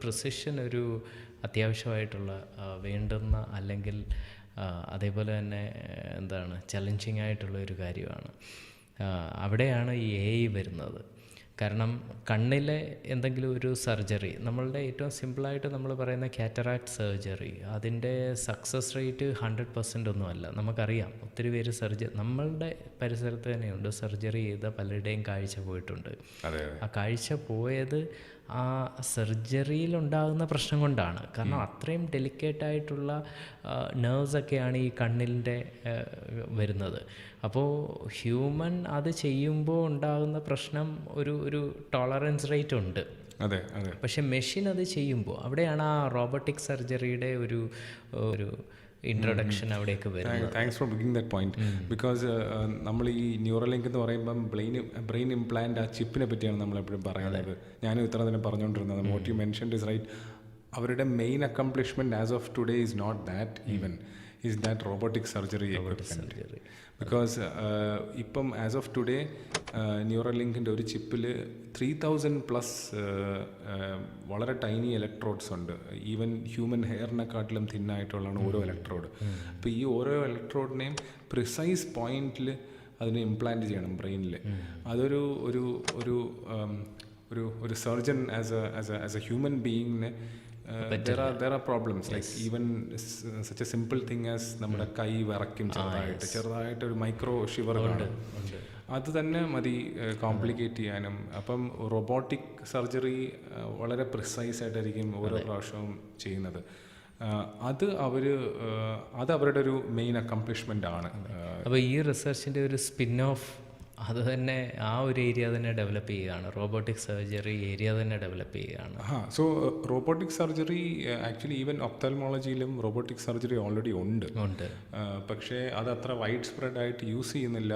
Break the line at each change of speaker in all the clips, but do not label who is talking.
Precision ഒരു അത്യാവശ്യമായിട്ടുള്ള വേണ്ടുന്ന അല്ലെങ്കിൽ അതേപോലെ തന്നെ എന്താണ് ചലഞ്ചിങ് ആയിട്ടുള്ള ഒരു കാര്യമാണ്. അവിടെയാണ് ഈ AI വരുന്നത്. കാരണം കണ്ണിലെ എന്തെങ്കിലും ഒരു സർജറി, നമ്മളുടെ ഏറ്റവും സിമ്പിളായിട്ട് നമ്മൾ പറയുന്ന കാറ്ററാക്ട് സർജറി, അതിൻ്റെ സക്സസ് റേറ്റ് 100% ഒന്നുമല്ല. നമുക്കറിയാം ഒത്തിരി പേര് നമ്മളുടെ പരിസരത്ത് തന്നെയുണ്ട് സർജറി ചെയ്ത പലരുടെയും കാഴ്ച പോയിട്ടുണ്ട്. ആ കാഴ്ച പോയത് ആ സർജറിയിലുണ്ടാകുന്ന പ്രശ്നം കൊണ്ടാണ്. കാരണം അത്രയും ഡെലിക്കേറ്റായിട്ടുള്ള നെർവ്സൊക്കെയാണ് ഈ കണ്ണിൻ്റെ വരുന്നത്. അപ്പോൾ ഹ്യൂമൻ അത് ചെയ്യുമ്പോൾ ഉണ്ടാകുന്ന പ്രശ്നം ഒരു ടോളറൻസ് റേറ്റ് ഉണ്ട്.
അതെ അതെ.
പക്ഷെ മെഷീൻ അത് ചെയ്യുമ്പോൾ അവിടെയാണ് ആ റോബോട്ടിക് സർജറിയുടെ ഒരു ഇൻട്രൊഡക്ഷൻ അവിടേക്ക് വരുന്നത്.
Thanks for bringing that point. Because നമ്മൾ ഈ ന്യൂറലിങ്ക് എന്ന് പറയുമ്പം ബ്രെയിൻ ഇംപ്ലാന്റ് ആ ചിപ്പിനെ പറ്റിയാണ് നമ്മളെപ്പോഴും പറയുന്നത്. ഞാനും ഇത്ര തന്നെ പറഞ്ഞുകൊണ്ടിരുന്നത്. What you mentioned is right. അവരുടെ main accomplishment as of today is not that even is that robotic surgery equipment. Because ഇപ്പം ആസ് ഓഫ് ടുഡേ ന്യൂറലിങ്കിൻ്റെ ഒരു ചിപ്പിൽ 3000+ വളരെ ടൈനി ഇലക്ട്രോഡ്സ് ഉണ്ട്. ഈവൻ ഹ്യൂമൻ ഹെയറിനെക്കാട്ടിലും തിന്നായിട്ടുള്ളതാണ് ഓരോ ഇലക്ട്രോഡ്. അപ്പോൾ ഈ ഓരോ ഇലക്ട്രോഡിനെയും പ്രിസൈസ് പോയിന്റിൽ അതിനെ ഇംപ്ലാന്റ് ചെയ്യണം ബ്രെയിനിൽ. അതൊരു ഒരു ഒരു ഒരു സർജൻ ആസ് എ ഹ്യൂമൻ ബീയിങ്ങിനെ there are problems like even such a simple thing as നമ്മുടെ കൈ വിറയ്ക്കും ചെറുതായിട്ട് ഒരു മൈക്രോ ഷിവർ കാണും. അത് തന്നെ മതി കോംപ്ലിക്കേറ്റ് ചെയ്യാനും. അപ്പം റോബോട്ടിക് സർജറി വളരെ പ്രിസൈസ് ആയിട്ടായിരിക്കും ഓരോ പ്രാവശ്യവും ചെയ്യുന്നത്. അത് അവരുടെ ഒരു മെയിൻ അക്കംപ്ലിഷ്മെൻ്റ് ആണ്.
അപ്പോൾ ഈ റിസർച്ചിൻ്റെ ഒരു സ്പിൻ ഓഫ് അത് തന്നെ ആ ഒരു ഏരിയ തന്നെ ഡെവലപ്പ് ചെയ്യുകയാണ്. റോബോട്ടിക് സർജറി ഏരിയ തന്നെ ഡെവലപ്പ് ചെയ്യുകയാണ്.
So robotic surgery actually even ഒപ്താൽമോളജിയിലും റോബോട്ടിക് സർജറി ഓൾറെഡി ഉണ്ട്. പക്ഷേ അത് അത്ര വൈഡ് സ്പ്രെഡ് ആയിട്ട് യൂസ് ചെയ്യുന്നില്ല.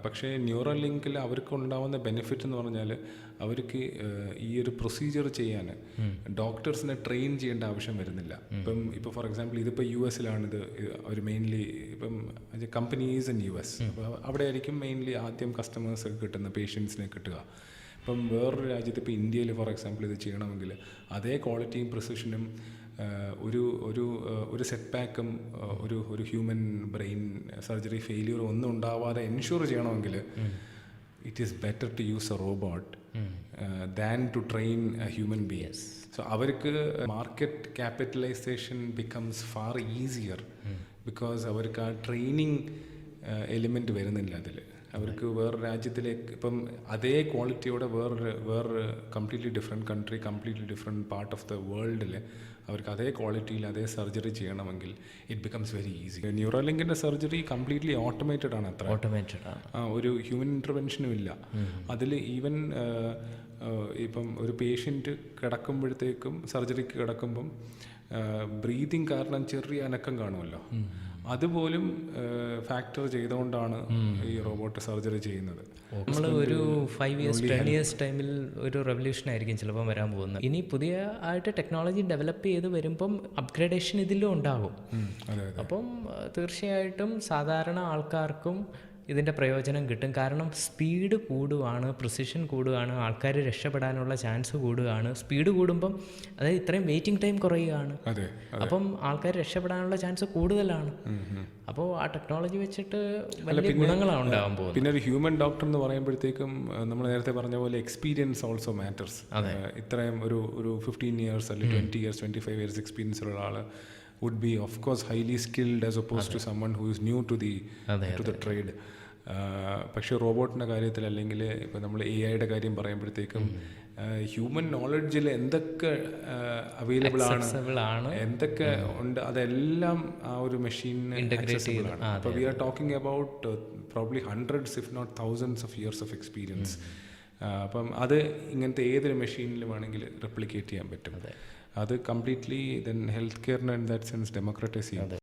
പക്ഷേ ന്യൂറലിങ്കിൽ അവർക്ക് ഉണ്ടാവുന്ന ബെനിഫിറ്റ് എന്ന് പറഞ്ഞാൽ അവർക്ക് ഈ ഒരു പ്രൊസീജിയർ ചെയ്യാൻ ഡോക്ടേഴ്സിനെ ട്രെയിൻ ചെയ്യേണ്ട ആവശ്യം വരുന്നില്ല. ഇപ്പം ഫോർ എക്സാമ്പിൾ ഇതിപ്പോൾ US-ലാണിത്. അവർ മെയിൻലി ഇപ്പം കമ്പനീസ് ഇൻ US. അപ്പോൾ അവിടെ ആയിരിക്കും മെയിൻലി ആദ്യം കസ്റ്റമേഴ്സൊക്കെ കിട്ടുന്ന, പേഷ്യൻസിനെ കിട്ടുക. ഇപ്പം വേറൊരു രാജ്യത്ത് ഇപ്പോൾ ഇന്ത്യയിൽ ഫോർ എക്സാമ്പിൾ ഇത് ചെയ്യണമെങ്കിൽ അതേ ക്വാളിറ്റിയും പ്രിസിഷനും ഒരു സെറ്റ് ബാക്കും ഒരു ഹ്യൂമൻ ബ്രെയിൻ സർജറി ഫെയിലിയർ ഒന്നും ഉണ്ടാവാതെ എൻഷുർ ചെയ്യണമെങ്കിൽ it is better to use a robot than to train a human being. So അവർക്ക് market capitalization becomes far easier because അവർക്ക് ആ ട്രെയിനിങ് എലിമെൻറ്റ് വരുന്നില്ല അതിൽ. അവർക്ക് വേറെ രാജ്യത്തിലേക്ക് ഇപ്പം അതേ ക്വാളിറ്റിയോടെ വേറൊരു completely different country, completely different part of the വേൾഡിൽ അവർക്ക് അതേ ക്വാളിറ്റിയിൽ അതേ സർജറി ചെയ്യണമെങ്കിൽ ഇറ്റ് ബിക്കംസ് വെരി ഈസി. ന്യൂറോലിങ്കിൻ്റെ സർജറി കംപ്ലീറ്റ്ലി ഓട്ടോമേറ്റഡ് ആണ്. ഒരു ഹ്യൂമൻ ഇൻ്റർവെൻഷനും ഇല്ല അതിൽ. ഈവൻ ഇപ്പം ഒരു പേഷ്യൻറ്റ് കിടക്കുമ്പോഴത്തേക്കും സർജറിക്ക് കിടക്കുമ്പം ബ്രീതിങ് കാരണം ചെറിയ അനക്കം കാണുമല്ലോ, അതുപോലും ഫാക്ടർ ചെയ്തുകൊണ്ടാണ് ഈ റോബോട്ട് സർജറി ചെയ്യുന്നത്.
നമ്മൾ ഒരു 5 years 10 years ടൈമിൽ ഒരു റെവല്യൂഷൻ ആയിരിക്കും ചിലപ്പോൾ വരാൻ പോകുന്നത്. ഇനി പുതിയ ആയിട്ട് ടെക്നോളജി ഡെവലപ്പ് ചെയ്ത് വരുമ്പം അപ്ഗ്രേഡേഷൻ ഇതിലും ഉണ്ടാകും. അപ്പം തീർച്ചയായിട്ടും സാധാരണ ആൾക്കാർക്കും ഇതിൻ്റെ പ്രയോജനം കിട്ടും. കാരണം സ്പീഡ് കൂടുകയാണ്, പ്രിസിഷൻ കൂടുകയാണ്, ആൾക്കാർ രക്ഷപ്പെടാനുള്ള ചാൻസ് കൂടുകയാണ്. സ്പീഡ് കൂടുമ്പം അതായത് ഇത്രയും വെയിറ്റിംഗ് ടൈം കുറയുകയാണ്. അപ്പം ആൾക്കാർ രക്ഷപ്പെടാനുള്ള ചാൻസ് കൂടുതലാണ്. അപ്പോൾ ആ ടെക്നോളജി വെച്ചിട്ട് വലിയ ഗുണങ്ങളാണ് ഉണ്ടാകാൻ പോകുന്നത്.
പിന്നെ ഒരു ഹ്യൂമൻ ഡോക്ടർ എന്ന് പറയുമ്പോഴത്തേക്കും നമ്മൾ നേരത്തെ പറഞ്ഞ പോലെ എക്സ്പീരിയൻസ് ഓൾസോ മാറ്റേഴ്സ്. ഇത്രയും ഒരു 15 years അല്ലെങ്കിൽ 20 years 25 years എക്സ്പീരിയൻസ് ഉള്ള ആൾ would be of course highly skilled as opposed to someone who is new to the trade. പക്ഷേ റോബോട്ടിൻ്റെ കാര്യത്തിൽ അല്ലെങ്കിൽ ഇപ്പോൾ നമ്മൾ AI-യുടെ കാര്യം പറയുമ്പോഴത്തേക്കും ഹ്യൂമൻ നോളജിൽ എന്തൊക്കെ അവൈലബിൾ ആണ്, എന്തൊക്കെ ഉണ്ട്, അതെല്ലാം ആ ഒരു മെഷീനിന് ആക്സസിബിൾ ആണ്. അപ്പോൾ we are talking about probably hundreds if not thousands of years of experience. അപ്പം അത് ഇങ്ങനത്തെ ഏതൊരു മെഷീനിലും വേണമെങ്കിൽ റെപ്ലിക്കേറ്റ് ചെയ്യാൻ പറ്റും. അത് കംപ്ലീറ്റ്ലി ദെൻ ഹെൽത്ത് കെയറിനെ ഇൻ ദാറ്റ് സെൻസ് ഡെമോക്രറ്റൈസ് ചെയ്യും.